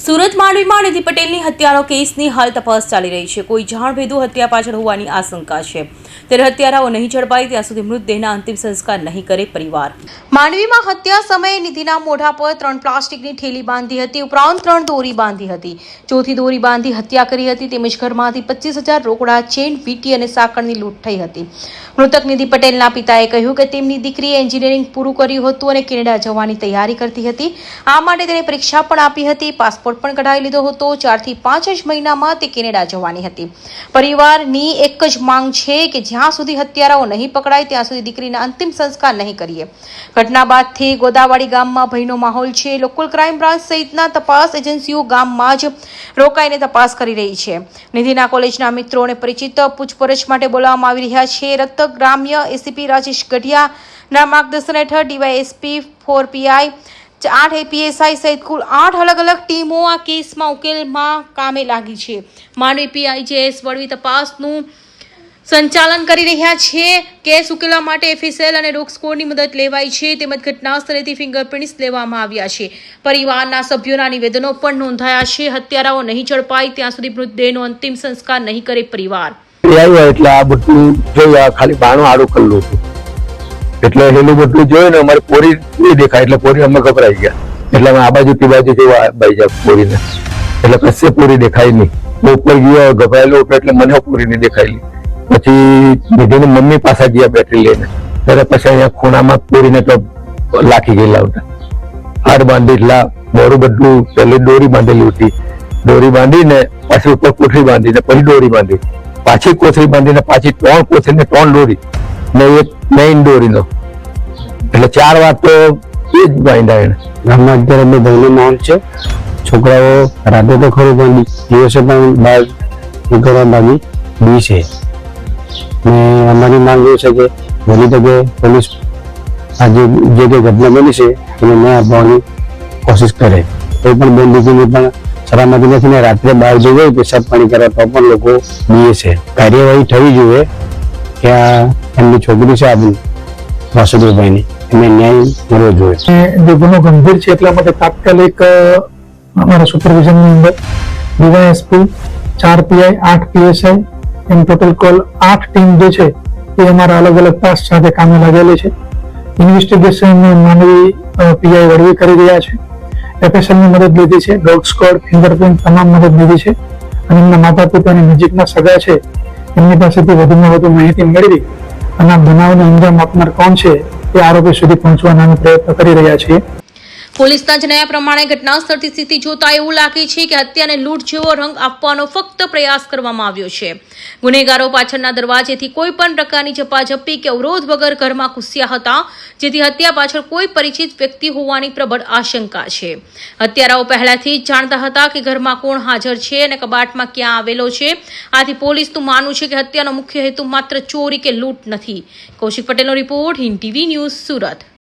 સુરત માંડવીમાં નિધિ પટેલની હત્યાનો કેસની હાલ તપાસ ચાલી રહી છે। કોઈ જાણભેદુ હત્યા પાછળ હોવાની આશંકા છે, ત્યારે હત્યારાઓ નહીં ઝડપાય ત્યાં સુધી મૃતદેહના અંતિમ સંસ્કાર નહીં કરે પરિવાર। માંડવીમાં હત્યા સમયે નિધિના મોઢા પર 3 પ્લાસ્ટિકની થેલી બાંધી હતી, ઉપરાંત 3 દોરી બાંધી હતી, ચોથી દોરી બાંધી હત્યા કરી હતી। તેમજ ઘરમાંથી 25,000 રોકડા, ચેન, વીંટી અને સાકળની લૂંટ થઈ હતી। મૃતક નિધિ પટેલના પિતાએ કહ્યું કે તેમની દીકરીએ એન્જિનિયરિંગ પૂરું કર્યું હતું અને કેનેડા જવાની તૈયારી કરતી હતી। આ માટે તેણે પરીક્ષા પણ આપી હતી, પાસપોર્ટ પણ કઢાવી લીધો હતો। 4 થી 5 જ મહિનામાં તે કેનેડા જવાની હતી। પરિવારની એક જ માંગ છે કે જ્યાં સુધી હત્યારાઓ નહીં પકડાય ત્યાં સુધી દીકરીના અંતિમ સંસ્કાર નહીં કરીએ। ઘટના બાદથી ગોદાવાડી ગામમાં ભયનો માહોલ છે। લોકલ ક્રાઇમ બ્રાન્ચ સહિતના તપાસ એજન્સીઓ ગામમાં જ રોકાઈને તપાસ કરી રહી છે। નિધિના કોલેજના મિત્રો અને પરિચિત પૂછપરછ માટે બોલાવવામાં આવી રહ્યા છે। રત્ત ગ્રામ્ય એસીપી રાજેશ ગઢિયાના માર્ગદર્શન હેઠળ ડીવાયએસપી 4 પીઆઈ 8 એપીએસઆઈ સહિત કુલ 8 અલગ અલગ ટીમો આ કેસમાં ઉકેલમાં કામે લાગી છે। માંડવી પીઆઈજેએસ વડવી તપાસનું સંચાલન કરી રહ્યા છે। કેસ ઉકેલવા માટે એફએસએલ અને ડોગ સ્કોડની મદદ લેવાઈ છે, તેમજ ઘટના સ્થળેથી ફિંગરપ્રિન્ટ્સ લેવામાં આવ્યા છે। પરિવારના સભ્યોના નિવેદનો પણ નોંધાયા છે। હત્યારાઓ નહીં ઝડપાય ત્યાં સુધી મૃતદેહનો અંતિમ સંસ્કાર નહીં કરે પરિવાર। એટલે આ બધું જોયું, ખાલી બાણું આડું કરેલું હતું, એટલે એનું બધું જોયું ને અમારી પોરી નહીં દેખાય, એટલે પોરી અમે ગભરાઈ ગયા। એટલે અમે આ બાજુ તે બાજુ જોવા બાઈ જા પોરીને, એટલે કશે પોરી દેખાય નહીં। ઉપર ગયો ગભરાયેલો એટલે મને પોરી નહીં દેખાયેલી। પછી નિધિની મમ્મી પાસે ગયા બેટરી લઈને, ત્યારે પછી અહીંયા ખૂણામાં પોરીને તો લાખી ગયેલા હતા। હાર બાંધી એટલા મોરું બધું પેલી દોરી બાંધેલી હતી, દોરી બાંધીને પાછી ઉપર કોથળી બાંધીને પછી દોરી બાંધી, પાછી કોથળી બાંધીને પાછી 3 કોથળી ને 3 દોરી ને એક મેઇન દોરીનો, એટલે 4 વાર તો એ જ બાંધ્યા એને। ગામમાં અત્યારે બે ભાઈનો માહોલ છે। છોકરાઓ રાતે તો ખરું પણ દિવસે પણ બહાર નીકળવા ભાગી બી છે ને અમારી માંગ એ છે કે વહેલી તકે પોલીસ આજે જે ઘટના બની છે એને ન્યાય આપવાની કોશિશ કરે। કોઈ પણ બેન દીકરીને પણ સલામતી નથી ને રાત્રે બહાર જઈ જાય પેશાબ પાણી કરવા તો પણ લોકો બીએ છે। કાર્યવાહી થવી જોઈએ કે આ એમની છોકરી છે આપણી વાસુદેવભાઈની, એમને ન્યાય મળવો જોઈએ। જે ગુનો ગંભીર છે એટલા માટે તાત્કાલિક અમારા સુપરવિઝનની અંદર ડીવાયએસપી 4 પીઆઈ 8 પીએસઆઈ એમ ટોટલ કુલ 8 ટીમ જે છે એ અમારા અલગ અલગ ટાસ્ક સાથે કામે લાગેલી છે। ઇન્વેસ્ટિગેશન માંડવી પીઆઈ વડવી કરી રહ્યા છે, એફએસએલની મદદ લીધી છે, ડોગ સ્કોડ, ફિંગરપ્રિન્ટ તમામ મદદ લીધી છે અને એમના માતા પિતાની નજીકના સગા છે એમની પાસેથી વધુમાં વધુ માહિતી મેળવી અને આ બનાવને અંજામ આપનાર કોણ છે એ આરોપી સુધી પહોંચવાના પ્રયત્ન કરી રહ્યા છીએ। પોલીસના જણાવ્યા પ્રમાણે ઘટના સ્થળની સ્થિતિ જોતા એવું લાગે છે કે હત્યાને લૂંટ જેવો રંગ આપવાનો ફક્ત પ્રયાસ કરવામાં આવ્યો છે। ગુનેગારો પાછળના દરવાજેથી કોઈ પણ પ્રકારની ઝપાઝપી કે અવરોધ વગર ઘરમાં ઘૂસ્યા હતા, જેથી હત્યા પાછળ કોઈ પરિચિત વ્યક્તિ હોવાની પ્રબળ આશંકા છે। હત્યારાઓ પહેલાથી જ જાણતા હતા કે ઘરમાં કોણ હાજર છે અને કબાટમાં ક્યાં આવેલો છે। આથી પોલીસનું માનવું છે કે હત્યાનો મુખ્ય હેતુ માત્ર ચોરી કે લૂંટ નથી। કૌશિક પટેલનો report, Hind TV news, Surat.